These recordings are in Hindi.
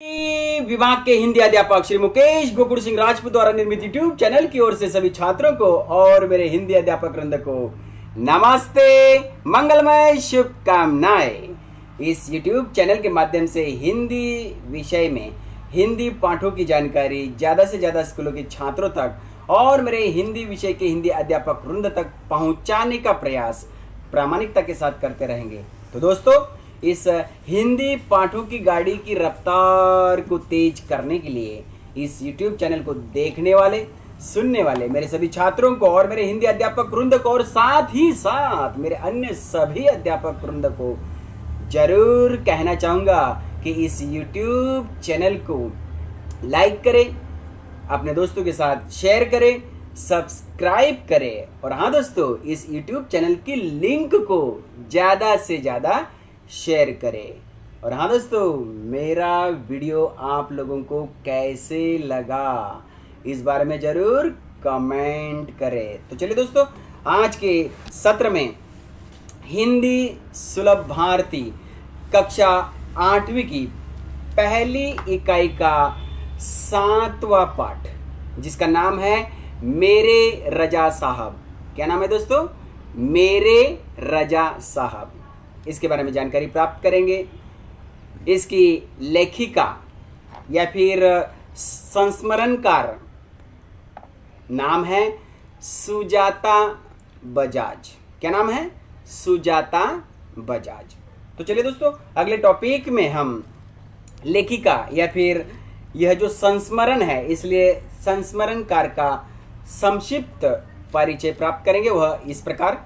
विभाग के हिंदी अध्यापक श्री मुकेश गोकुल सिंह राजपूत द्वारा निर्मित यूट्यूब चैनल की ओर से सभी छात्रों को और मेरे हिंदी अध्यापक वृंद को नमस्ते, मंगलमय शुभकामनाएं। इस यूट्यूब चैनल के माध्यम से हिंदी विषय में हिंदी पाठों की जानकारी ज़्यादा से ज़्यादा स्कूलों के छात्रों तक और मेरे हिंदी विषय के हिंदी अध्यापक वृंद तक पहुंचाने का प्रयास प्रामाणिकता के साथ करते रहेंगे। तो दोस्तों, इस हिंदी पाठों की गाड़ी की रफ्तार को तेज करने के लिए इस YouTube चैनल को देखने वाले सुनने वाले मेरे सभी छात्रों को और मेरे हिंदी अध्यापक वृंद को और साथ ही साथ मेरे अन्य सभी अध्यापक वृंद को जरूर कहना चाहूँगा कि इस YouTube चैनल को लाइक करें, अपने दोस्तों के साथ शेयर करें, सब्सक्राइब करें और हाँ दोस्तों, इस YouTube चैनल की लिंक को ज़्यादा से ज़्यादा शेयर करें। और हाँ दोस्तों, मेरा वीडियो आप लोगों को कैसे लगा इस बारे में ज़रूर कमेंट करें। तो चलिए दोस्तों, आज के सत्र में हिंदी सुलभ भारती कक्षा 8वीं की पहली इकाई का 7वां पाठ, जिसका नाम है मेरे रजा साहब। क्या नाम है दोस्तों? मेरे रजा साहब। इसके बारे में जानकारी प्राप्त करेंगे। इसकी लेखिका या फिर संस्मरणकार नाम है सुजाता बजाज। क्या नाम है? सुजाता बजाज। तो चलिए दोस्तों, अगले टॉपिक में हम लेखिका या फिर यह जो संस्मरण है, इसलिए संस्मरणकार का संक्षिप्त परिचय प्राप्त करेंगे। वह इस प्रकार: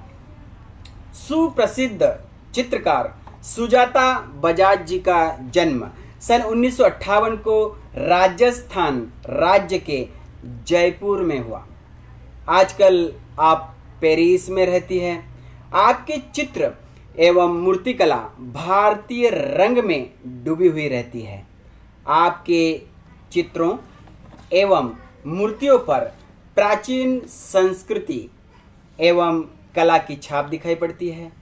सुप्रसिद्ध चित्रकार सुजाता बजाज जी का जन्म सन 1958 को राजस्थान राज्य के जयपुर में हुआ। आजकल आप पेरिस में रहती हैं। आपके चित्र एवं मूर्तिकला भारतीय रंग में डूबी हुई रहती है। आपके चित्रों एवं मूर्तियों पर प्राचीन संस्कृति एवं कला की छाप दिखाई पड़ती है।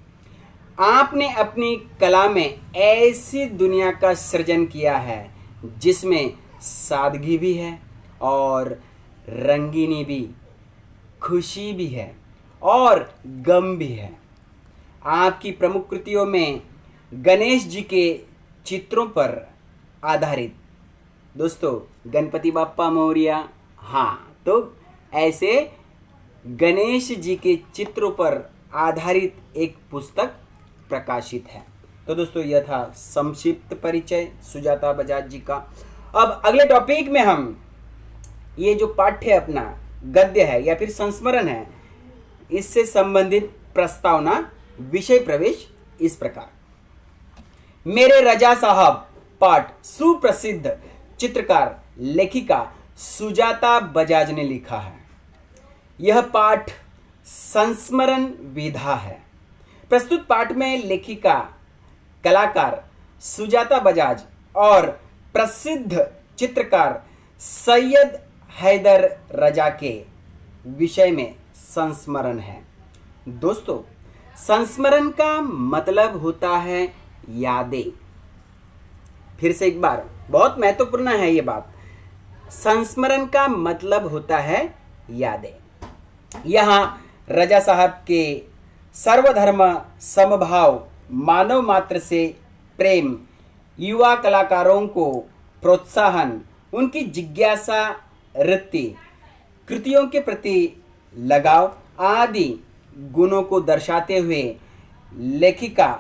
आपने अपनी कला में ऐसी दुनिया का सृजन किया है जिसमें सादगी भी है और रंगीनी भी, खुशी भी है और गम भी है। आपकी प्रमुख कृतियों में गणेश जी के चित्रों पर आधारित, दोस्तों गणपति बाप्पा मोरिया, हाँ, तो ऐसे गणेश जी के चित्रों पर आधारित एक पुस्तक प्रकाशित है। तो दोस्तों, यह था संक्षिप्त परिचय सुजाता बजाज जी का। अब अगले टॉपिक में हम ये जो पाठ्य अपना गद्य है या फिर संस्मरण है, इससे संबंधित प्रस्तावना विषय प्रवेश इस प्रकार: मेरे रजा साहब पाठ सुप्रसिद्ध चित्रकार लेखिका सुजाता बजाज ने लिखा है। यह पाठ संस्मरण विधा है। प्रस्तुत पाठ में लेखिका, कलाकार सुजाता बजाज और प्रसिद्ध चित्रकार सैयद हैदर रजा के विषय में संस्मरण है। दोस्तों, संस्मरण का मतलब होता है यादें। फिर से एक बार, बहुत महत्वपूर्ण है ये बात। संस्मरण का मतलब होता है यादें। यहाँ रजा साहब के सर्वधर्म समभाव, मानव मात्र से प्रेम, युवा कलाकारों को प्रोत्साहन, उनकी जिज्ञासा वृत्ति, कृतियों के प्रति लगाव आदि गुणों को दर्शाते हुए लेखिका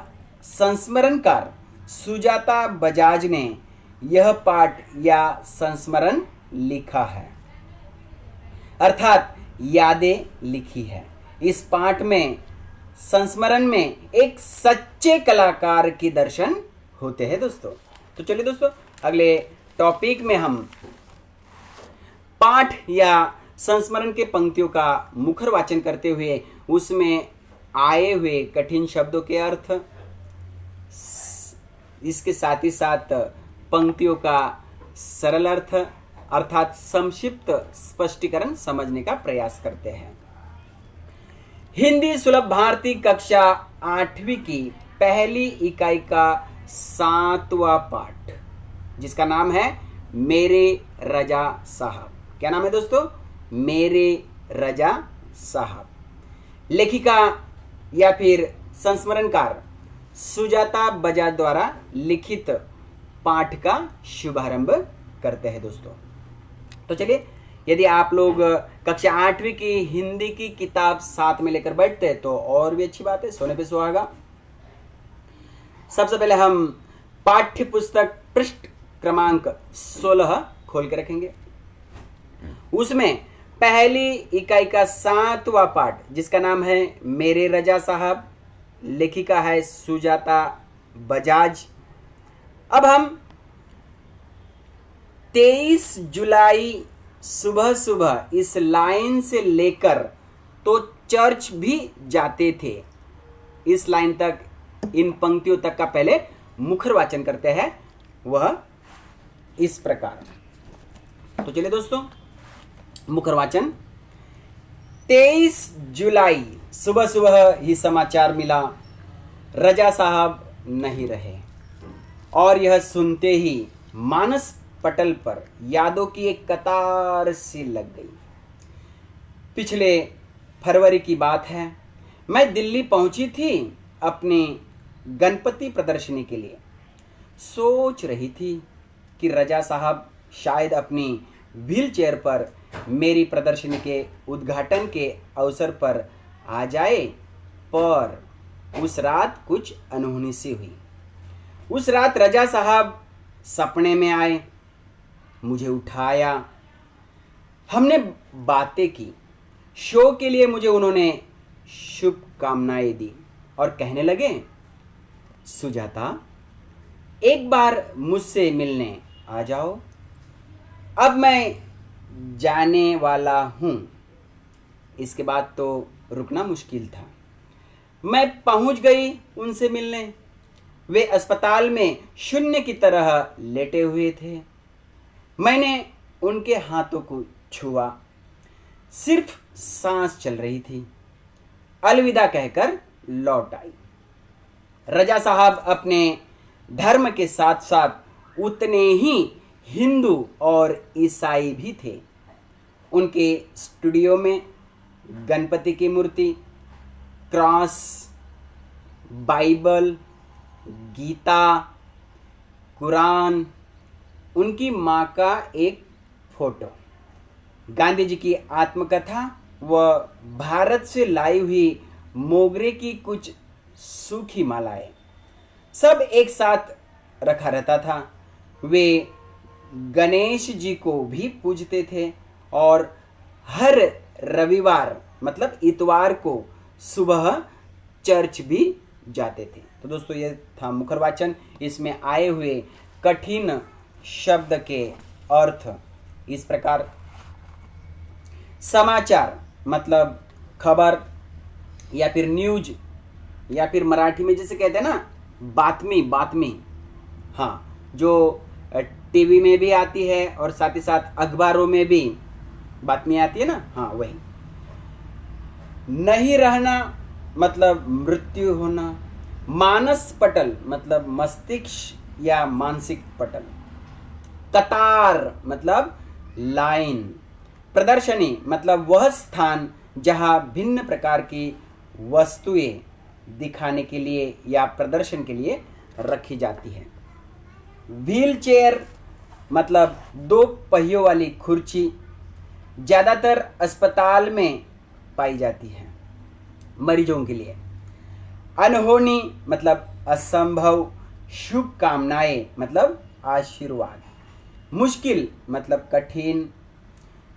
संस्मरणकार सुजाता बजाज ने यह पाठ या संस्मरण लिखा है, अर्थात यादें लिखी है। इस पाठ में, संस्मरण में एक सच्चे कलाकार के दर्शन होते हैं दोस्तों। तो चलिए दोस्तों, अगले टॉपिक में हम पाठ या संस्मरण के पंक्तियों का मुखर वाचन करते हुए उसमें आए हुए कठिन शब्दों के अर्थ, इसके साथ ही साथ पंक्तियों का सरल अर्थ अर्थात संक्षिप्त स्पष्टीकरण समझने का प्रयास करते हैं। हिंदी सुलभ भारती कक्षा 8वीं की पहली इकाई का 7वां पाठ, जिसका नाम है मेरे रजा साहब। क्या नाम है दोस्तों? मेरे रजा साहब। लेखिका या फिर संस्मरणकार सुजाता बजाज द्वारा लिखित पाठ का शुभारंभ करते हैं दोस्तों। तो चलिए, यदि आप लोग कक्षा 8वीं की हिंदी की किताब साथ में लेकर बैठते हैं तो और भी अच्छी बात है, सोने पे सुहागा। सबसे पहले हम पाठ्य पुस्तक पृष्ठ क्रमांक 16 खोल के रखेंगे। उसमें पहली इकाई का 7वां पाठ, जिसका नाम है मेरे रजा साहब, लेखिका है सुजाता बजाज। अब हम 23 जुलाई सुबह सुबह इस लाइन से लेकर तो चर्च भी जाते थे, इस लाइन तक, इन पंक्तियों तक का पहले मुखर वाचन करते हैं, वह इस प्रकार। तो चलिए दोस्तों, मुखर वाचन। 23 जुलाई सुबह सुबह ही समाचार मिला, रजा साहब नहीं रहे, और यह सुनते ही मानस पटल पर यादों की एक कतार सी लग गई। पिछले फरवरी की बात है, मैं दिल्ली पहुंची थी अपनी गणपति प्रदर्शनी के लिए। सोच रही थी कि रजा साहब शायद अपनी व्हील चेयर पर मेरी प्रदर्शनी के उद्घाटन के अवसर पर आ जाए, पर उस रात कुछ अनहोनी सी हुई। उस रात रजा साहब सपने में आए, मुझे उठाया, हमने बातें की। शो के लिए मुझे उन्होंने शुभकामनाएं दी और कहने लगे, सुजाता एक बार मुझसे मिलने आ जाओ, अब मैं जाने वाला हूं। इसके बाद तो रुकना मुश्किल था। मैं पहुंच गई उनसे मिलने। वे अस्पताल में शून्य की तरह लेटे हुए थे। मैंने उनके हाथों को छुआ, सिर्फ सांस चल रही थी। अलविदा कहकर लौट आई। रजा साहब अपने धर्म के साथ साथ उतने ही हिंदू और ईसाई भी थे। उनके स्टूडियो में गणपति की मूर्ति, क्रॉस, बाइबल, गीता, कुरान, उनकी माँ का एक फोटो, गांधी जी की आत्मकथा व भारत से लाई हुई मोगरे की कुछ सूखी मालाएं, सब एक साथ रखा रहता था। वे गणेश जी को भी पूजते थे और हर रविवार मतलब इतवार को सुबह चर्च भी जाते थे। तो दोस्तों, ये था मुखर वाचन। इसमें आए हुए कठिन शब्द के अर्थ इस प्रकार। समाचार मतलब खबर या फिर न्यूज, या फिर मराठी में जैसे कहते हैं ना बातमी, हाँ, जो टीवी में भी आती है और साथ ही साथ अखबारों में भी बातमी आती है ना, हाँ वही। नहीं रहना मतलब मृत्यु होना। मानस पटल मतलब मस्तिष्क या मानसिक पटल। कतार मतलब लाइन। प्रदर्शनी मतलब वह स्थान जहां भिन्न प्रकार की वस्तुएं दिखाने के लिए या प्रदर्शन के लिए रखी जाती है। व्हील चेयर मतलब 2 पहियों वाली कुर्सी, ज़्यादातर अस्पताल में पाई जाती है मरीजों के लिए। अनहोनी मतलब असंभव। शुभकामनाएं मतलब आशीर्वाद। मुश्किल मतलब कठिन।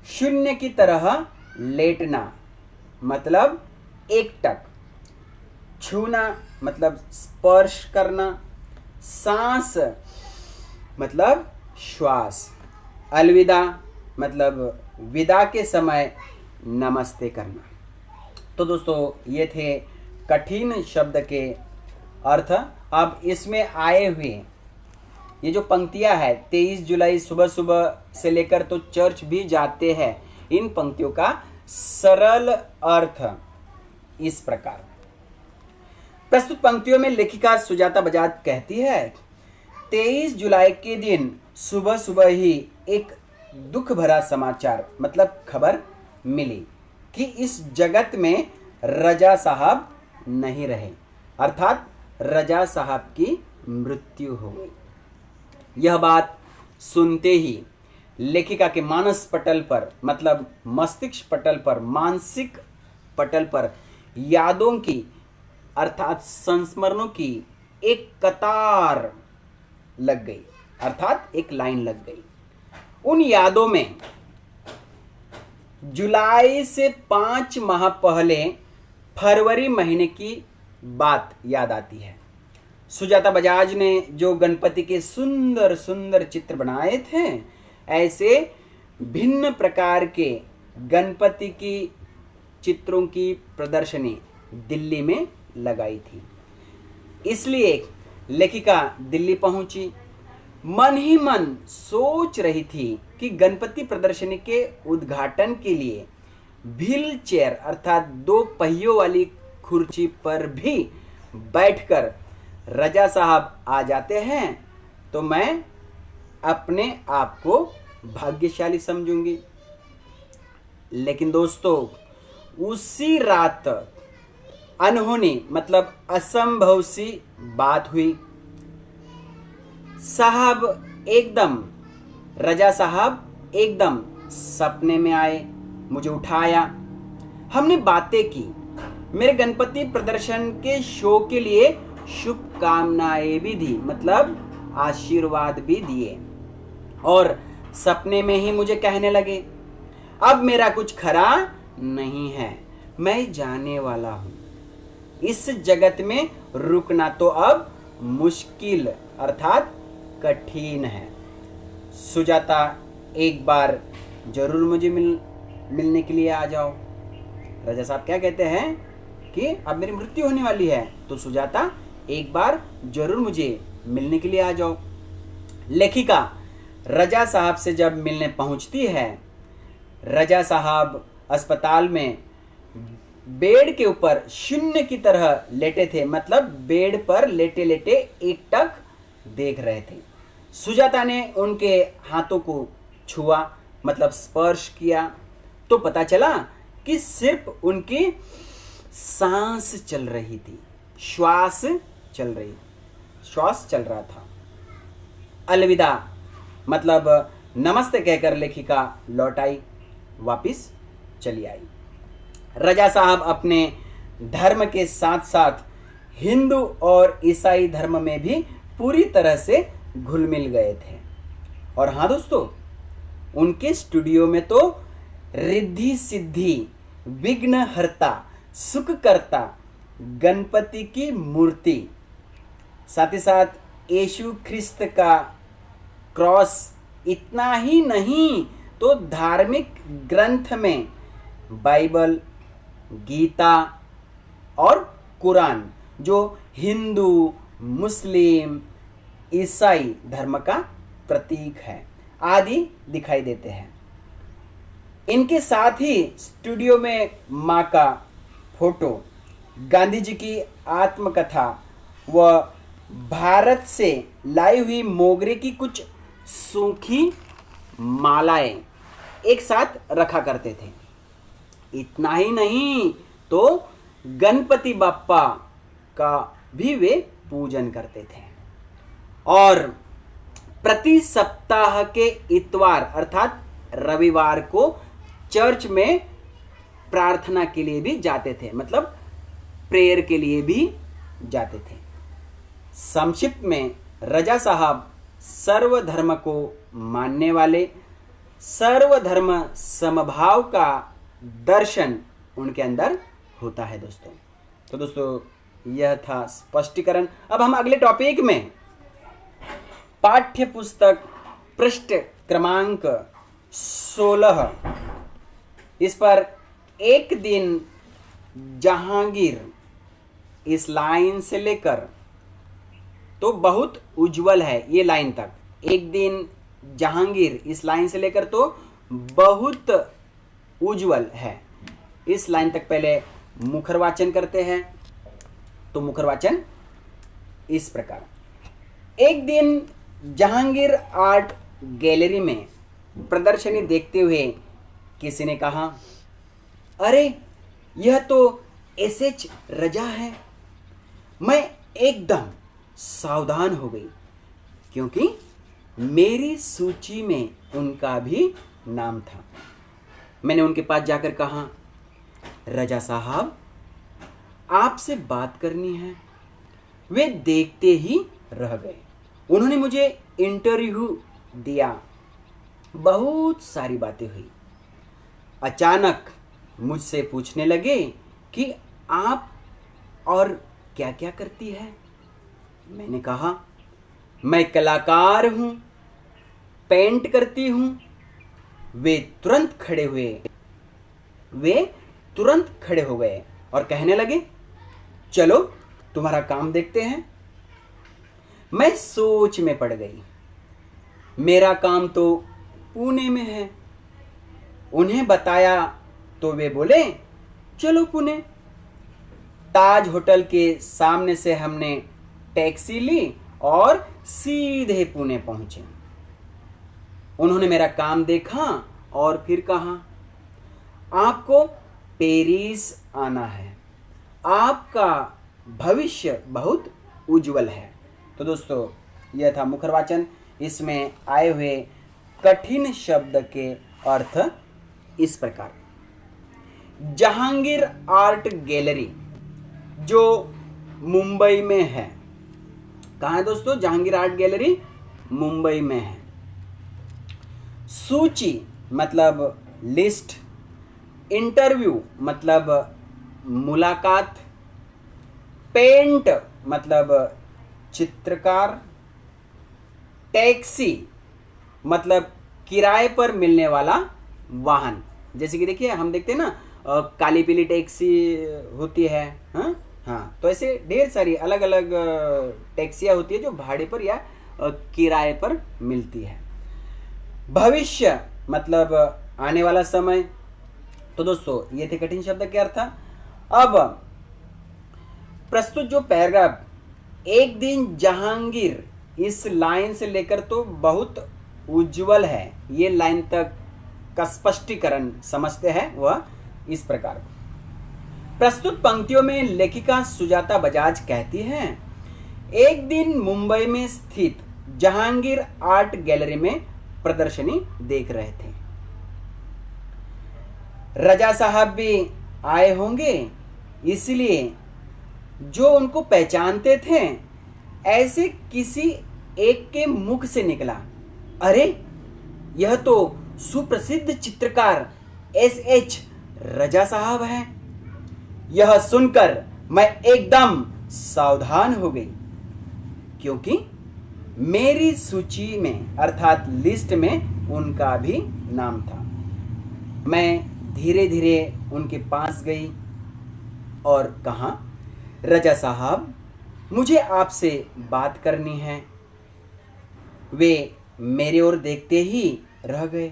शून्य की तरह लेटना मतलब एकटक। छूना मतलब स्पर्श करना। सांस मतलब श्वास। अलविदा मतलब विदा के समय नमस्ते करना। तो दोस्तों, ये थे कठिन शब्द के अर्थ। अब इसमें आए हुए ये जो पंक्तियां हैं, 23 जुलाई सुबह सुबह से लेकर तो चर्च भी जाते हैं, इन पंक्तियों का सरल अर्थ इस प्रकार। प्रस्तुत पंक्तियों में लेखिका सुजाता बजाज कहती है, 23 जुलाई के दिन सुबह सुबह ही एक दुख भरा समाचार मतलब खबर मिली कि इस जगत में रजा साहब नहीं रहे, अर्थात रजा साहब की मृत्यु हो गई। यह बात सुनते ही लेखिका के मानस पटल पर मतलब मस्तिष्क पटल पर, मानसिक पटल पर यादों की अर्थात संस्मरणों की एक कतार लग गई, अर्थात एक लाइन लग गई। उन यादों में जुलाई से 5 माह पहले फरवरी महीने की बात याद आती है। सुजाता बजाज ने जो गणपति के सुंदर सुंदर चित्र बनाए थे, ऐसे भिन्न प्रकार के गणपति की चित्रों की प्रदर्शनी दिल्ली में लगाई थी। इसलिए लेखिका दिल्ली पहुंची। मन ही मन सोच रही थी कि गणपति प्रदर्शनी के उद्घाटन के लिए व्हील चेयर अर्थात 2 पहियों वाली कुर्सी पर भी बैठकर रजा साहब आ जाते हैं तो मैं अपने आप को भाग्यशाली समझूंगी। लेकिन दोस्तों, उसी रात अनहोनी मतलब असंभव सी बात हुई। रजा साहब एकदम सपने में आए, मुझे उठाया, हमने बातें की, मेरे गणपति प्रदर्शन के शो के लिए शुभकामनाएं भी दी मतलब आशीर्वाद भी दिए और सपने में ही मुझे कहने लगे, अब मेरा कुछ खरा नहीं है, मैं जाने वाला हूं। इस जगत में रुकना तो अब मुश्किल अर्थात कठिन है। सुजाता, एक बार जरूर मुझे मिलने के लिए आ जाओ। रजा साहब क्या कहते हैं कि अब मेरी मृत्यु होने वाली है, तो सुजाता एक बार जरूर मुझे मिलने के लिए आ जाओ। लेखिका रजा साहब से जब मिलने पहुंचती है, रजा साहब अस्पताल में बेड के ऊपर शून्य की तरह लेटे थे, मतलब बेड पर लेटे लेटे एकटक देख रहे थे। सुजाता ने उनके हाथों को छुआ मतलब स्पर्श किया तो पता चला कि सिर्फ उनकी सांस चल रही थी, श्वास चल रहा था। अलविदा मतलब नमस्ते कहकर लेखिका लौट आई, वापिस चली आई। रजा साहब अपने धर्म के साथ साथ हिंदू और ईसाई धर्म में भी पूरी तरह से घुल मिल गए थे। और हाँ दोस्तों, उनके स्टूडियो में तो रिद्धि सिद्धि, विघ्नहर्ता, सुखकर्ता गणपति की मूर्ति, साथ ही साथ यीशु ख्रिस्त का क्रॉस, इतना ही नहीं तो धार्मिक ग्रंथ में बाइबल, गीता और कुरान जो हिंदू, मुस्लिम, ईसाई धर्म का प्रतीक है आदि दिखाई देते हैं। इनके साथ ही स्टूडियो में माँ का फोटो, गांधी जी की आत्मकथा व भारत से लाई हुई मोगरे की कुछ सूखी मालाएं एक साथ रखा करते थे। इतना ही नहीं तो गणपति बाप्पा का भी वे पूजन करते थे और प्रति सप्ताह के इतवार अर्थात रविवार को चर्च में प्रार्थना के लिए भी जाते थे, मतलब प्रेयर के लिए भी जाते थे। संक्षिप्त में रजा साहब सर्वधर्म को मानने वाले, सर्वधर्म समभाव का दर्शन उनके अंदर होता है दोस्तों। तो दोस्तों, यह था स्पष्टीकरण। अब हम अगले टॉपिक में पाठ्य पुस्तक पृष्ठ क्रमांक 16 इस पर एक दिन जहांगीर, इस लाइन से लेकर तो बहुत उज्जवल है ये लाइन तक, एक दिन जहांगीर इस लाइन से लेकर तो बहुत उज्जवल है। इस लाइन तक पहले मुखर वाचन करते हैं। तो मुखर वाचन इस प्रकार, एक दिन जहांगीर आर्ट गैलरी में प्रदर्शनी देखते हुए किसी ने कहा, अरे यह तो एसएच रजा है। मैं एकदम सावधान हो गई क्योंकि मेरी सूची में उनका भी नाम था। मैंने उनके पास जाकर कहा, रजा साहब आपसे बात करनी है। वे देखते ही रह गए। उन्होंने मुझे इंटरव्यू दिया, बहुत सारी बातें हुई। अचानक मुझसे पूछने लगे कि आप और क्या क्या करती है। मैंने कहा, मैं कलाकार हूं, पेंट करती हूं। वे तुरंत खड़े हो गए और कहने लगे, चलो तुम्हारा काम देखते हैं। मैं सोच में पड़ गई। मेरा काम तो पुणे में है। उन्हें बताया तो वे बोले, चलो पुणे। ताज होटल के सामने से हमने टैक्सी ली और सीधे पुणे पहुंचे। उन्होंने मेरा काम देखा और फिर कहा, आपको पेरिस आना है, आपका भविष्य बहुत उज्जवल है। तो दोस्तों यह था मुखर वाचन। इसमें आए हुए कठिन शब्द के अर्थ इस प्रकार। जहांगीर आर्ट गैलरी जो मुंबई में है। कहाँ है दोस्तों? जहांगीर आर्ट गैलरी मुंबई में है। सूची मतलब लिस्ट, इंटरव्यू मतलब मुलाकात, पेंट मतलब चित्रकार, टैक्सी मतलब किराए पर मिलने वाला वाहन। जैसे कि देखिए हम देखते हैं ना, काली पीली टैक्सी होती है। हाँ, तो ऐसे ढेर सारी अलग अलग टैक्सियाँ होती है जो भाड़े पर या किराए पर मिलती है। भविष्य मतलब आने वाला समय। तो दोस्तों ये थे कठिन शब्द के अर्थ। अब प्रस्तुत जो पैराग्राफ, एक दिन जहांगीर, इस लाइन से लेकर तो बहुत उज्जवल है, ये लाइन तक का स्पष्टीकरण समझते हैं वह इस प्रकार। प्रस्तुत पंक्तियों में लेखिका सुजाता बजाज कहती हैं, एक दिन मुंबई में स्थित जहांगीर आर्ट गैलरी में प्रदर्शनी देख रहे थे। रजा साहब भी आए होंगे, इसलिए जो उनको पहचानते थे ऐसे किसी एक के मुख से निकला, अरे यह तो सुप्रसिद्ध चित्रकार एसएच रजा साहब हैं। यह सुनकर मैं एकदम सावधान हो गई क्योंकि मेरी सूची में अर्थात लिस्ट में उनका भी नाम था। मैं धीरे धीरे उनके पास गई और कहा, रजा साहब मुझे आपसे बात करनी है। वे मेरे ओर देखते ही रह गए।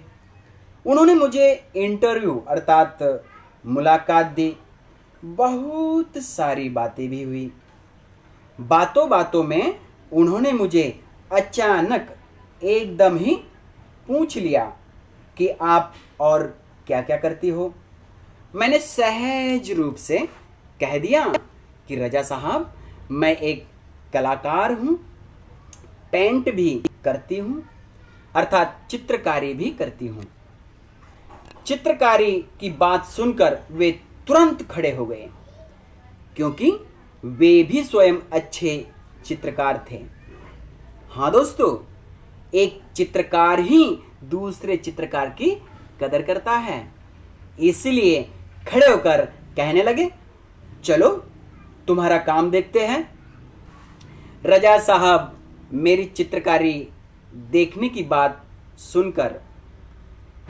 उन्होंने मुझे इंटरव्यू अर्थात मुलाकात दी। बहुत सारी बातें भी हुई। बातों बातों में उन्होंने मुझे अचानक एकदम ही पूछ लिया कि आप और क्या क्या करती हो। मैंने सहज रूप से कह दिया कि रजा साहब मैं एक कलाकार हूँ, पेंट भी करती हूँ अर्थात चित्रकारी भी करती हूँ। चित्रकारी की बात सुनकर वे तुरंत खड़े हो गए क्योंकि वे भी स्वयं अच्छे चित्रकार थे। हाँ दोस्तों, एक चित्रकार ही दूसरे चित्रकार की कदर करता है। इसलिए खड़े होकर कहने लगे, चलो तुम्हारा काम देखते हैं। रजा साहब मेरी चित्रकारी देखने की बात सुनकर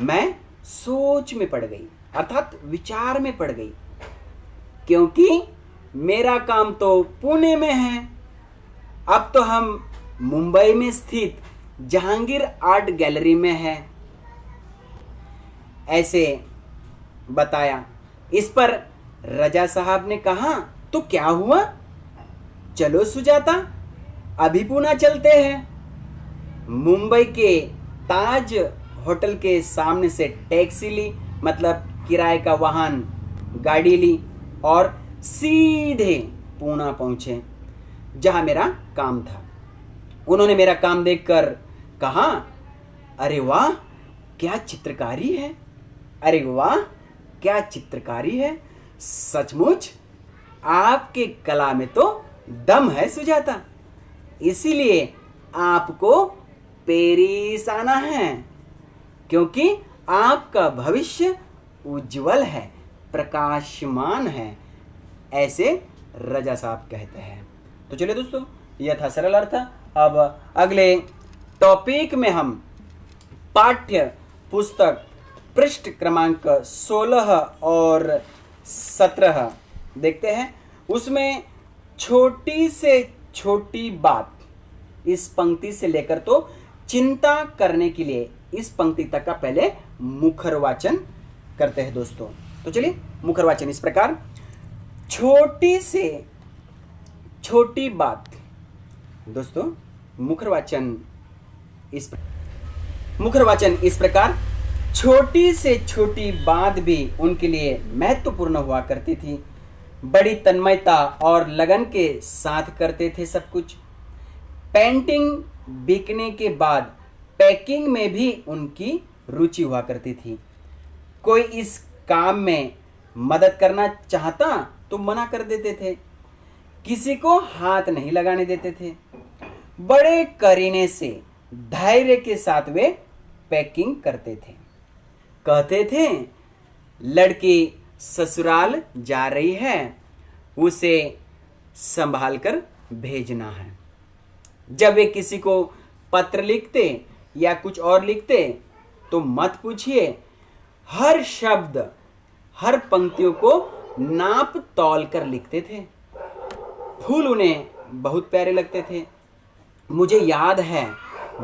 मैं सोच में पड़ गई अर्थात विचार में पड़ गई क्योंकि मेरा काम तो पुणे में है। अब तो हम मुंबई में स्थित जहांगीर आर्ट गैलरी में है, ऐसे बताया। इस पर रजा साहब ने कहा, तो क्या हुआ? चलो सुजाता, अभी पुणे चलते हैं। मुंबई के ताज होटल के सामने से टैक्सी ली, मतलब किराए का वाहन गाड़ी ली और सीधे पूना पहुंचे जहां मेरा काम था। उन्होंने मेरा काम देखकर कहा, अरे वाह क्या चित्रकारी है, अरे वाह क्या चित्रकारी है, सचमुच आपके कला में तो दम है सुजाता, इसीलिए आपको पेरिस आना है, क्योंकि आपका भविष्य उज्जवल है, प्रकाशमान है, ऐसे रजा साहब कहते हैं। तो चलिए दोस्तों, यह था सरल अर्थ। अब अगले टॉपिक में हम पाठ्य पुस्तक पृष्ठ क्रमांक 16 और 17 देखते हैं। उसमें छोटी से छोटी बात, इस पंक्ति से लेकर तो चिंता करने के लिए इस पंक्ति तक का पहले मुखर वाचन करते हैं दोस्तों। तो चलिए, मुखर वाचन इस प्रकार, छोटी से छोटी बात। दोस्तों मुखर वाचन इस प्रकार, छोटी से छोटी बात भी उनके लिए महत्वपूर्ण हुआ करती थी। बड़ी तन्मयता और लगन के साथ करते थे सब कुछ। पेंटिंग बिकने के बाद पैकिंग में भी उनकी रुचि हुआ करती थी। कोई इस काम में मदद करना चाहता तो मना कर देते थे, किसी को हाथ नहीं लगाने देते थे। बड़े करीने से धैर्य के साथ वे पैकिंग करते थे। कहते थे, लड़की ससुराल जा रही है, उसे संभाल कर भेजना है। जब वे किसी को पत्र लिखते या कुछ और लिखते तो मत पूछिए, हर शब्द हर पंक्तियों को नाप तौल कर लिखते थे। फूल उन्हें बहुत प्यारे लगते थे। मुझे याद है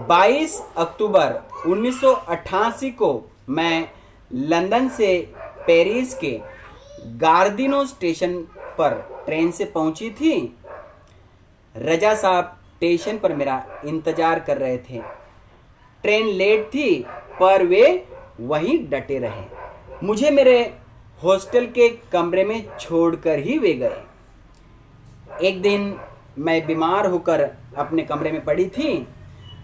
22 अक्टूबर 1988 को मैं लंदन से पेरिस के गार्दिनो स्टेशन पर ट्रेन से पहुंची थी। रजा साहब स्टेशन पर मेरा इंतजार कर रहे थे। ट्रेन लेट थी पर वे वहीं डटे रहे। मुझे मेरे हॉस्टल के कमरे में छोड़कर ही वे गए। एक दिन मैं बीमार होकर अपने कमरे में पड़ी थी।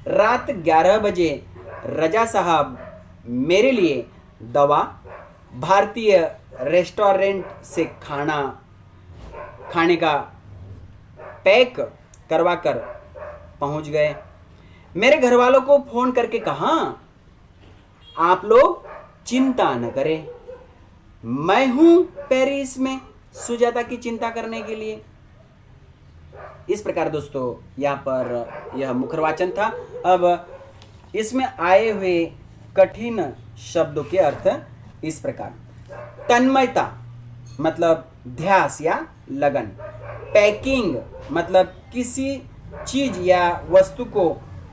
रात 11 बजे रजा साहब मेरे लिए दवा, भारतीय रेस्टोरेंट से खाने का पैक करवा कर पहुंच गए। मेरे घर वालों को फोन करके कहा, आप लोग चिंता न करें, मैं हूं पेरिस में सुजाता की चिंता करने के लिए। इस प्रकार दोस्तों यहाँ पर यह मुखर वाचन था। अब इसमें आए हुए कठिन शब्दों के अर्थ इस प्रकार, तन्मयता मतलब ध्यास या लगन, पैकिंग मतलब किसी चीज या वस्तु को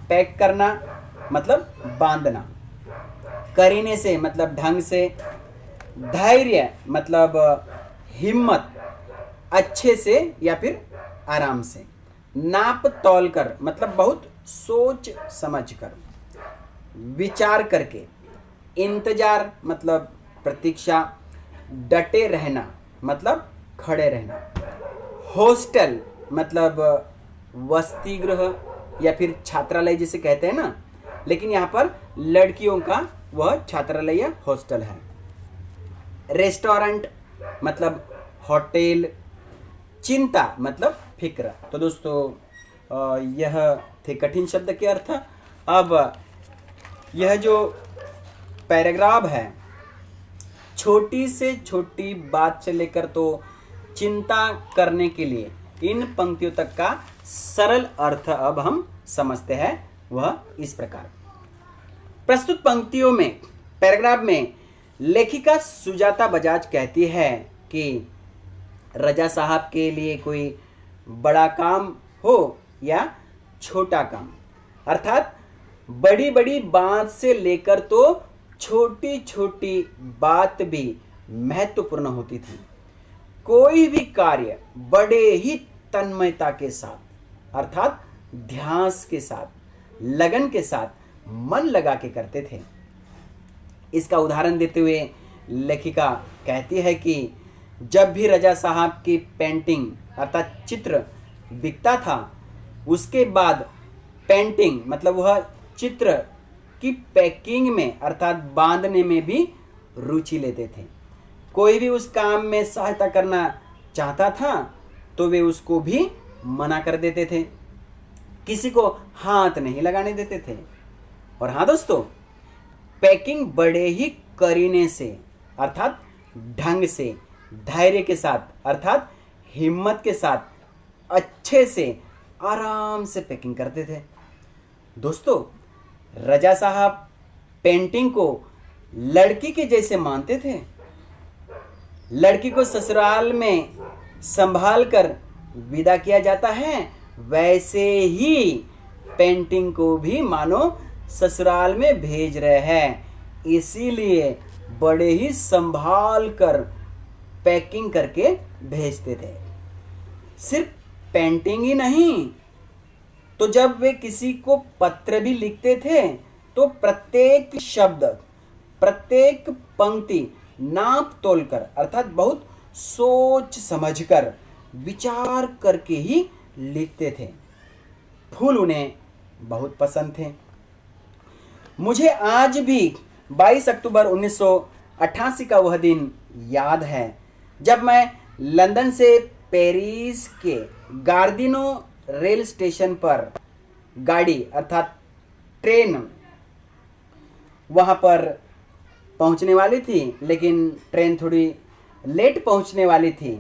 पैक करना मतलब बांधना, करीने से मतलब ढंग से, धैर्य मतलब हिम्मत, अच्छे से या फिर आराम से, नाप तौल कर मतलब बहुत सोच समझ कर, विचार करके, इंतजार मतलब प्रतीक्षा, डटे रहना मतलब खड़े रहना, हॉस्टल मतलब वसति गृह या फिर छात्रालय जिसे कहते हैं ना, लेकिन यहाँ पर लड़कियों का वह छात्रालय या हॉस्टल है। रेस्टोरेंट मतलब होटल, चिंता मतलब फिक्र। तो दोस्तों यह थे कठिन शब्द के अर्थ। अब यह जो पैराग्राफ है, छोटी से छोटी बात से लेकर तो चिंता करने के लिए इन पंक्तियों तक का सरल अर्थ अब हम समझते हैं। वह इस प्रकार, प्रस्तुत पंक्तियों में पैराग्राफ में लेखिका सुजाता बजाज कहती है कि रजा साहब के लिए कोई बड़ा काम हो या छोटा काम, अर्थात बड़ी बड़ी बात से लेकर तो छोटी छोटी बात भी महत्वपूर्ण होती थी। कोई भी कार्य बड़े ही तन्मयता के साथ अर्थात ध्यास के साथ, लगन के साथ मन लगा के करते थे। इसका उदाहरण देते हुए लेखिका कहती है कि जब भी रजा साहब की पेंटिंग अर्थात चित्र बिकता था, उसके बाद पेंटिंग मतलब वह चित्र की पैकिंग में अर्थात बांधने में भी रुचि लेते थे। कोई भी उस काम में सहायता करना चाहता था तो वे उसको भी मना कर देते थे, किसी को हाथ नहीं लगाने देते थे। और हाँ दोस्तों, पैकिंग बड़े ही करीने से अर्थात ढंग से, धैर्य के साथ अर्थात हिम्मत के साथ अच्छे से आराम से पैकिंग करते थे। दोस्तों, रजा साहब पेंटिंग को लड़की के जैसे मानते थे। लड़की को ससुराल में संभाल कर विदा किया जाता है, वैसे ही पेंटिंग को भी मानो ससुराल में भेज रहे हैं, इसीलिए बड़े ही संभाल कर पैकिंग करके भेजते थे। सिर्फ पेंटिंग ही नहीं, तो जब वे किसी को पत्र भी लिखते थे तो प्रत्येक शब्द, प्रत्येक पंक्ति नाप तोल कर अर्थात बहुत सोच समझकर विचार करके ही लिखते थे। फूल उन्हें बहुत पसंद थे। मुझे आज भी 22 अक्टूबर 1988 का वह दिन याद है जब मैं लंदन से पेरिस के गार्दिनो रेल स्टेशन पर गाड़ी अर्थात ट्रेन वहाँ पर पहुँचने वाली थी, लेकिन ट्रेन थोड़ी लेट पहुँचने वाली थी।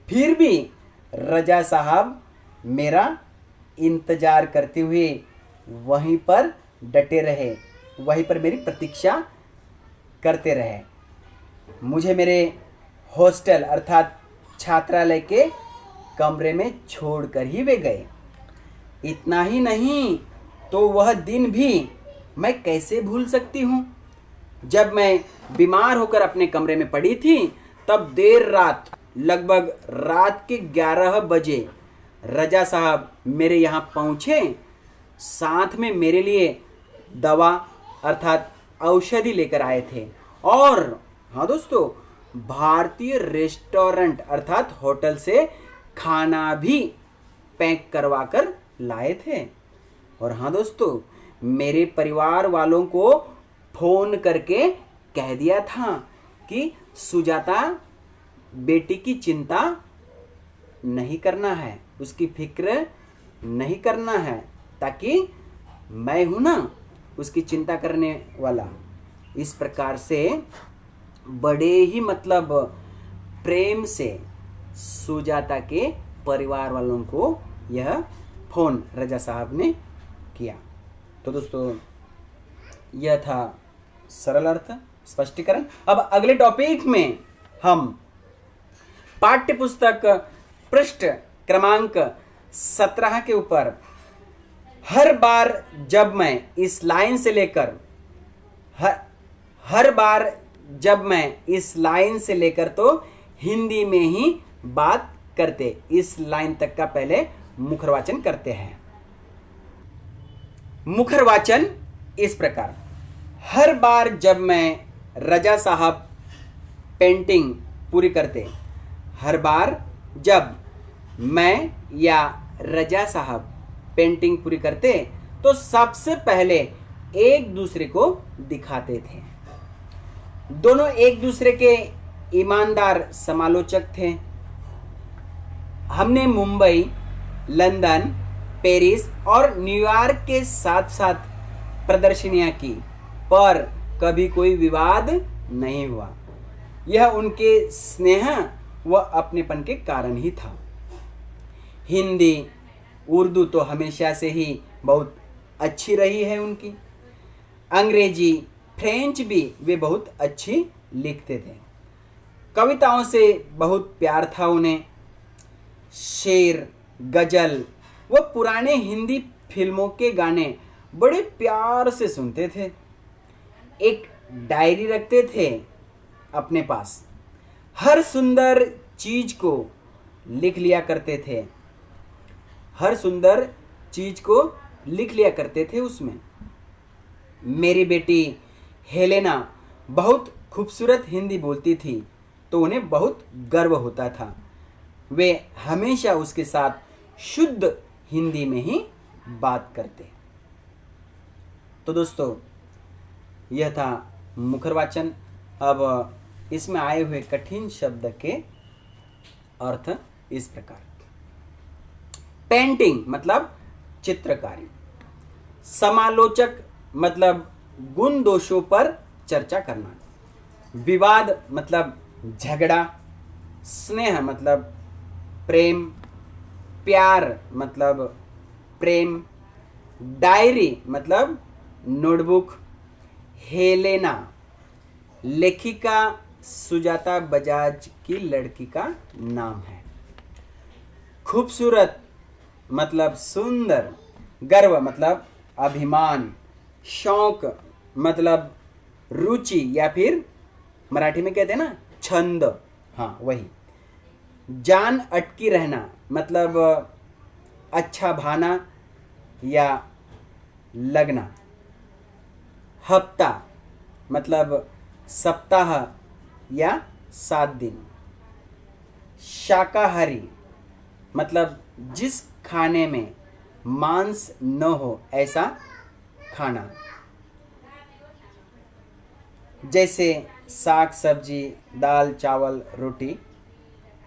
फिर भी रजा साहब मेरा इंतज़ार करते हुए वहीं पर डटे रहे, वहीं पर मेरी प्रतीक्षा करते रहे। मुझे मेरे हॉस्टल अर्थात छात्रालय के कमरे में छोड़कर ही वे गए। इतना ही नहीं तो वह दिन भी मैं कैसे भूल सकती हूँ। जब मैं बीमार होकर अपने कमरे में पड़ी थी, तब देर रात लगभग रात के 11 बजे रजा साहब मेरे यहाँ पहुँचे। साथ में मेरे लिए दवा अर्थात औषधि लेकर आए थे और हाँ दोस्तों, भारतीय रेस्टोरेंट अर्थात होटल से खाना भी पैक करवा कर लाए थे। और हाँ दोस्तों, मेरे परिवार वालों को फ़ोन करके कह दिया था कि सुजाता बेटी की चिंता नहीं करना है, उसकी फिक्र नहीं करना है, ताकि मैं हूँ ना उसकी चिंता करने वाला। इस प्रकार से बड़े ही मतलब प्रेम से सुजाता के परिवार वालों को यह फ़ोन रजा साहब ने किया। तो दोस्तों, यह था सरल अर्थ स्पष्टीकरण। अब अगले टॉपिक में हम पाठ्य पुस्तक पृष्ठ क्रमांक 17 के ऊपर हर बार जब मैं इस लाइन से लेकर हर बार जब मैं इस लाइन से लेकर तो हिंदी में ही बात करते, इस लाइन तक का पहले मुखरवाचन करते हैं। मुखरवाचन इस प्रकार, हर बार जब मैं रजा साहब पेंटिंग पूरी करते, हर बार जब मैं या रजा साहब पेंटिंग पूरी करते तो सबसे पहले एक दूसरे को दिखाते थे। दोनों एक दूसरे के ईमानदार समालोचक थे। हमने मुंबई, लंदन, पेरिस और न्यूयॉर्क के साथ साथ प्रदर्शनियां की, पर कभी कोई विवाद नहीं हुआ। यह उनके स्नेह व अपनेपन के कारण ही था। हिंदी, उर्दू तो हमेशा से ही बहुत अच्छी रही है उनकी। अंग्रेजी, फ्रेंच भी वे बहुत अच्छी लिखते थे। कविताओं से बहुत प्यार था उन्हें। शेर, गजल व पुराने हिंदी फिल्मों के गाने बड़े प्यार से सुनते थे। एक डायरी रखते थे अपने पास, हर सुंदर चीज को लिख लिया करते थे, हर सुंदर चीज को लिख लिया करते थे उसमें। मेरी बेटी हेलेना बहुत खूबसूरत हिंदी बोलती थी तो उन्हें बहुत गर्व होता था। वे हमेशा उसके साथ शुद्ध हिंदी में ही बात करते। तो दोस्तों, यह था मुखर वाचन। अब इसमें आए हुए कठिन शब्द के अर्थ इस प्रकार। पेंटिंग मतलब चित्रकारी। समालोचक मतलब गुण दोषों पर चर्चा करना। विवाद मतलब झगड़ा। स्नेह मतलब प्रेम। प्यार मतलब प्रेम। डायरी मतलब नोटबुक। हेलेना लेखिका सुजाता बजाज की लड़की का नाम है। खूबसूरत मतलब सुंदर। गर्व मतलब अभिमान। शौक मतलब रुचि या फिर मराठी में कहते हैं ना छंद, हाँ वही। जान अटकी रहना मतलब अच्छा भाना या लगना। हफ्ता मतलब सप्ताह या 7 दिन। शाकाहारी मतलब जिस खाने में मांस न हो ऐसा खाना, जैसे साग सब्जी, दाल चावल रोटी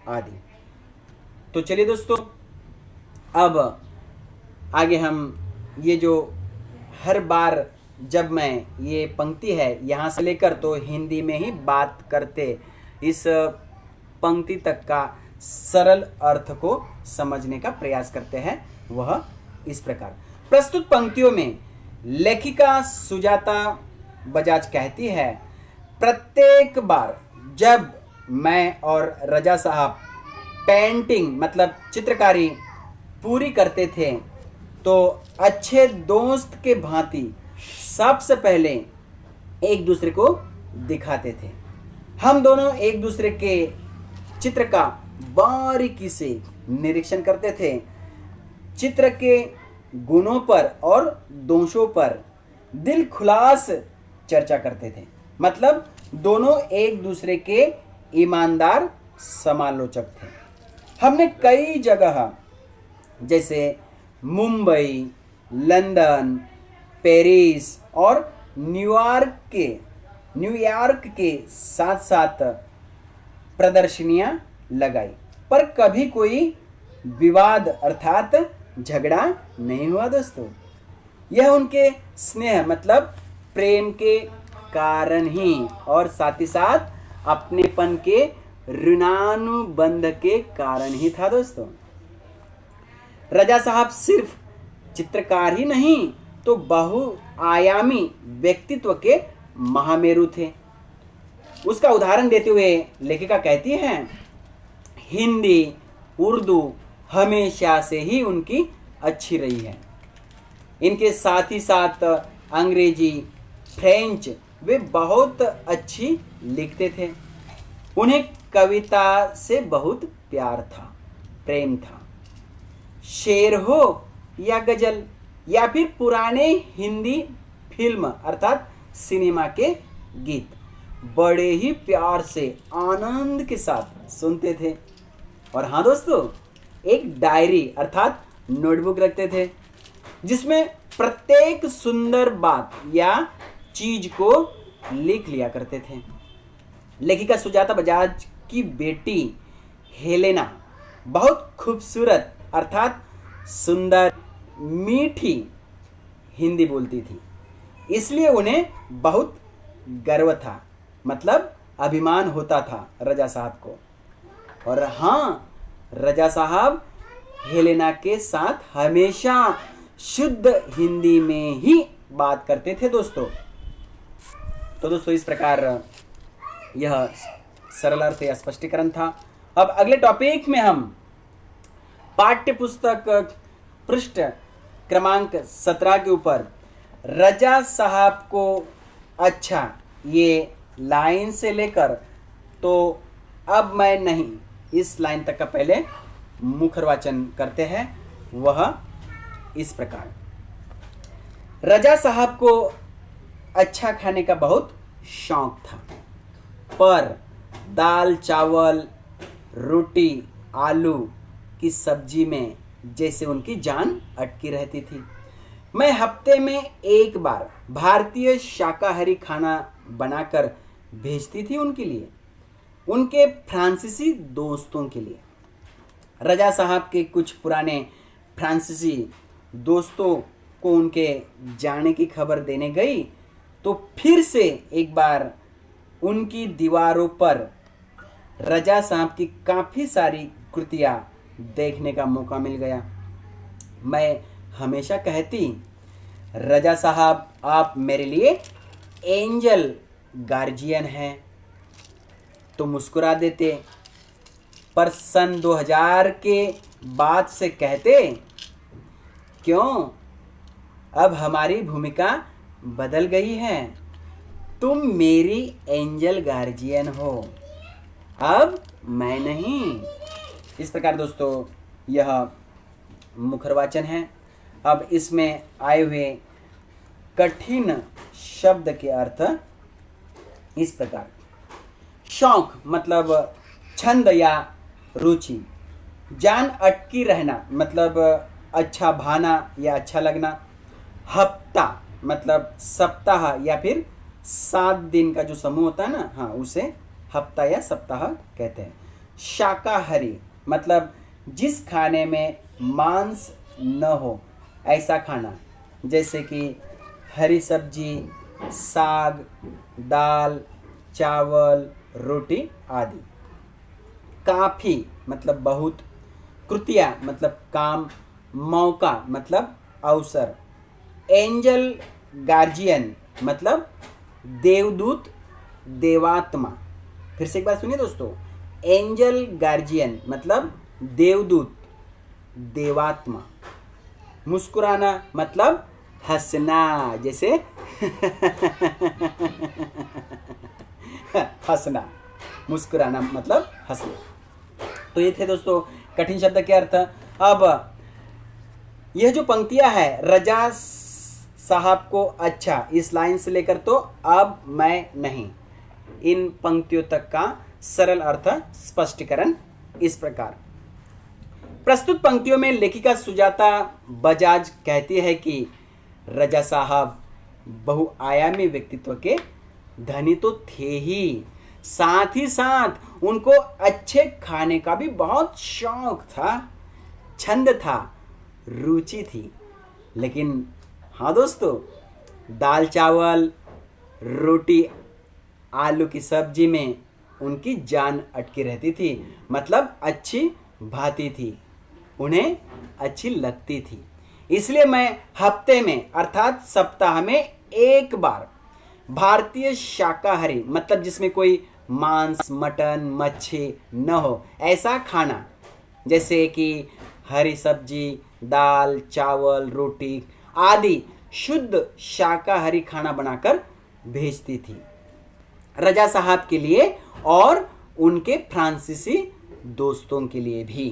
आदि। तो चलिए दोस्तों, अब आगे हम ये जो हर बार जब मैं ये पंक्ति है यहाँ से लेकर तो हिंदी में ही बात करते, इस पंक्ति तक का सरल अर्थ को समझने का प्रयास करते हैं। वह इस प्रकार। प्रस्तुत पंक्तियों में लेखिका सुजाता बजाज कहती है, प्रत्येक बार जब मैं और रजा साहब पेंटिंग मतलब चित्रकारी पूरी करते थे तो अच्छे दोस्त के भांति सबसे पहले एक दूसरे को दिखाते थे। हम दोनों एक दूसरे के चित्र का बारीकी से निरीक्षण करते थे। चित्र के गुणों पर और दोषों पर दिल खुलास चर्चा करते थे। मतलब दोनों एक दूसरे के ईमानदार समालोचक थे। हमने कई जगह जैसे मुंबई, लंदन, पेरिस और न्यूयॉर्क के साथ साथ प्रदर्शनियां लगाई, पर कभी कोई विवाद अर्थात झगड़ा नहीं हुआ दोस्तों। यह उनके स्नेह मतलब प्रेम के कारण ही और साथ ही साथ अपनेपन के ऋणानुबंध के कारण ही था दोस्तों। रजा साहब सिर्फ चित्रकार ही नहीं तो बहुआयामी व्यक्तित्व के महामेरु थे। उसका उदाहरण देते हुए लेखिका कहती हैं, हिंदी उर्दू हमेशा से ही उनकी अच्छी रही है। इनके साथ ही साथ अंग्रेजी, फ्रेंच वे बहुत अच्छी लिखते थे। उन्हें कविता से बहुत प्यार था, प्रेम था। शेर हो या गजल या फिर पुराने हिंदी फिल्म अर्थात सिनेमा के गीत बड़े ही प्यार से आनंद के साथ सुनते थे। और हाँ दोस्तों, एक डायरी अर्थात नोटबुक रखते थे जिसमें प्रत्येक सुंदर बात या चीज को लिख लिया करते थे। लेखिका सुजाता बजाज की बेटी हेलेना बहुत खूबसूरत अर्थात सुंदर मीठी हिंदी बोलती थी, इसलिए उन्हें बहुत गर्व था, मतलब अभिमान होता था रजा साहब को। और हाँ, रजा साहब हेलेना के साथ हमेशा शुद्ध हिंदी में ही बात करते थे दोस्तों। तो दोस्तों, इस प्रकार यह सरल अर्थ या स्पष्टीकरण था। अब अगले टॉपिक में हम पाठ्य पुस्तक पृष्ठ क्रमांक 17 के ऊपर रजा साहब को अच्छा, ये लाइन से लेकर तो अब मैं नहीं, इस लाइन तक का पहले मुखर वाचन करते हैं। वह इस प्रकार, रजा साहब को अच्छा खाने का बहुत शौक था, पर दाल चावल रोटी आलू की सब्जी में जैसे उनकी जान अटकी रहती थी। मैं हफ्ते में एक बार भारतीय शाकाहारी खाना बनाकर भेजती थी उनके लिए, उनके फ्रांसीसी दोस्तों के लिए। रजा साहब के कुछ पुराने फ्रांसीसी दोस्तों को उनके जाने की खबर देने गई तो फिर से एक बार उनकी दीवारों पर रजा साहब की काफ़ी सारी कृतियाँ देखने का मौका मिल गया। मैं हमेशा कहती, रजा साहब आप मेरे लिए एंजल गार्जियन हैं, तो मुस्कुरा देते, पर सन 2000 के बाद से कहते, क्यों अब हमारी भूमिका बदल गई है, तुम मेरी एंजल गार्जियन हो, अब मैं नहीं। इस प्रकार दोस्तों यह मुखरवाचन है। अब इसमें आए हुए कठिन शब्द के अर्थ इस प्रकार। शौक मतलब छंद या रुचि। जान अटकी रहना मतलब अच्छा भाना या अच्छा लगना। हफ्ता मतलब सप्ताह या फिर 7 दिन का जो समूह होता है ना, हाँ, उसे हफ्ता या सप्ताह कहते हैं। शाकाहारी मतलब जिस खाने में मांस न हो ऐसा खाना, जैसे कि हरी सब्जी, साग, दाल, चावल, रोटी आदि। काफ़ी मतलब बहुत। कृतिया मतलब काम, मौका मतलब अवसर। एंजल गार्जियन मतलब देवदूत, देवात्मा। फिर से एक बार सुनिए दोस्तों, एंजल गार्जियन मतलब देवदूत, देवात्मा। मुस्कुराना मतलब हंसना, जैसे हंसना, मुस्कुराना मतलब हंसना। तो ये थे दोस्तों कठिन शब्द के अर्थ। अब यह जो पंक्तियां है, रजा साहब को अच्छा, इस लाइन से लेकर तो अब मैं नहीं, इन पंक्तियों तक का सरल अर्थ स्पष्टीकरण इस प्रकार। प्रस्तुत पंक्तियों में लेखिका सुजाता बजाज कहती है कि रजा साहब बहुआयामी व्यक्तित्व के धनी तो थे ही, साथ ही साथ उनको अच्छे खाने का भी बहुत शौक था, छंद था, रुचि थी। लेकिन हाँ दोस्तों, दाल चावल रोटी आलू की सब्जी में उनकी जान अटकी रहती थी, मतलब अच्छी भाती थी, उन्हें अच्छी लगती थी। इसलिए मैं हफ्ते में अर्थात सप्ताह में एक बार भारतीय शाकाहारी मतलब जिसमें कोई मांस, मटन, मच्छी न हो ऐसा खाना, जैसे कि हरी सब्जी, दाल, चावल, रोटी आदि शुद्ध शाकाहारी खाना बनाकर भेजती थी, रजा साहब के लिए और उनके फ्रांसीसी दोस्तों के लिए भी।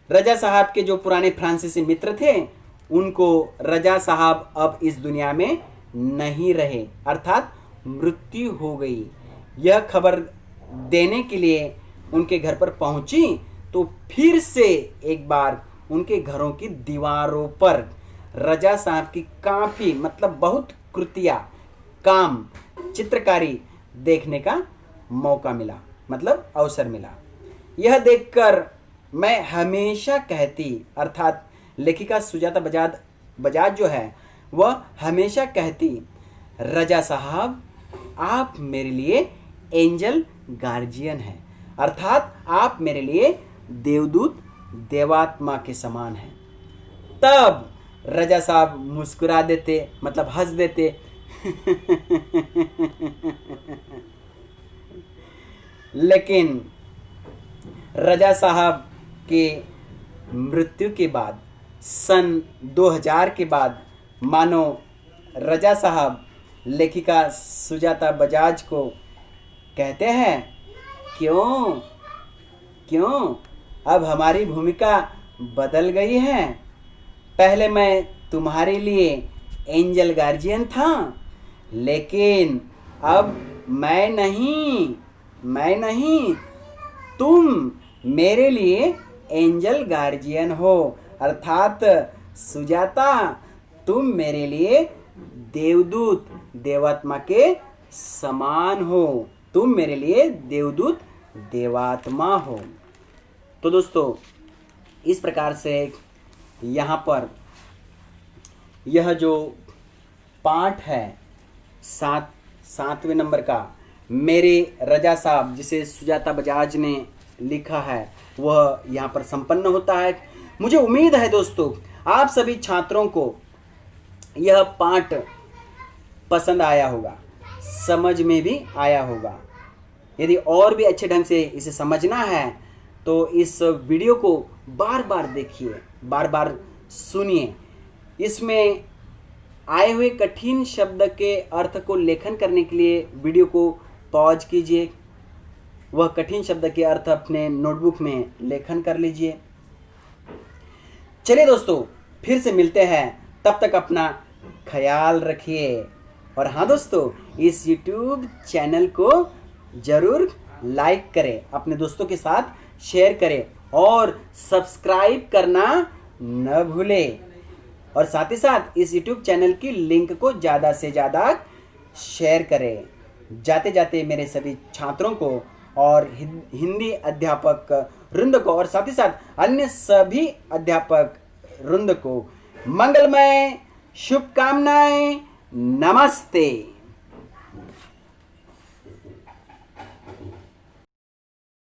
रजा साहब के जो पुराने फ्रांसीसी मित्र थे, उनको रजा साहब अब इस दुनिया में नहीं रहे, अर्थात मृत्यु हो गई, यह खबर देने के लिए उनके घर पर पहुंची तो फिर से एक बार उनके घरों की दीवारों पर रजा साहब की काफ़ी मतलब बहुत कृतियाँ, काम, चित्रकारी देखने का मौका मिला, मतलब अवसर मिला। यह देखकर मैं हमेशा कहती, अर्थात लेखिका सुजाता बजाज जो है वह हमेशा कहती, रजा साहब आप मेरे लिए एंजल गार्जियन हैं, अर्थात आप मेरे लिए देवदूत, देवात्मा के समान हैं। तब रजा साहब मुस्कुरा देते, मतलब हंस देते। लेकिन रजा साहब के मृत्यु के बाद सन 2000 के बाद मानो रजा साहब लेखिका सुजाता बजाज को कहते हैं, क्यों क्यों अब हमारी भूमिका बदल गई है, पहले मैं तुम्हारे लिए एंजल गार्जियन था, लेकिन अब मैं नहीं, तुम मेरे लिए एंजल गार्जियन हो। अर्थात सुजाता, तुम मेरे लिए देवदूत, देवात्मा के समान हो। तुम मेरे लिए देवदूत, देवात्मा हो। तो दोस्तों, इस प्रकार से यहाँ पर यह जो पाठ है सातवें नंबर का, मेरे रजा साहब जिसे सुजाता बजाज ने लिखा है, वह यहाँ पर संपन्न होता है। मुझे उम्मीद है दोस्तों, आप सभी छात्रों को यह पाठ पसंद आया होगा, समझ में भी आया होगा। यदि और भी अच्छे ढंग से इसे समझना है तो इस वीडियो को बार बार देखिए, बार बार सुनिए। इसमें आए हुए कठिन शब्द के अर्थ को लेखन करने के लिए वीडियो को पॉज कीजिए, वह कठिन शब्द के अर्थ अपने नोटबुक में लेखन कर लीजिए। चलिए दोस्तों, फिर से मिलते हैं, तब तक अपना ख्याल रखिए। और हाँ दोस्तों, इस YouTube चैनल को जरूर लाइक करें, अपने दोस्तों के साथ शेयर करें और सब्सक्राइब करना न भूलें। और साथ ही साथ इस YouTube चैनल की लिंक को ज़्यादा से ज़्यादा शेयर करें। जाते जाते मेरे सभी छात्रों को और हिंदी अध्यापक वृंद को और साथ ही साथ अन्य सभी अध्यापक वृंद को मंगलमय शुभकामनाएं। नमस्ते।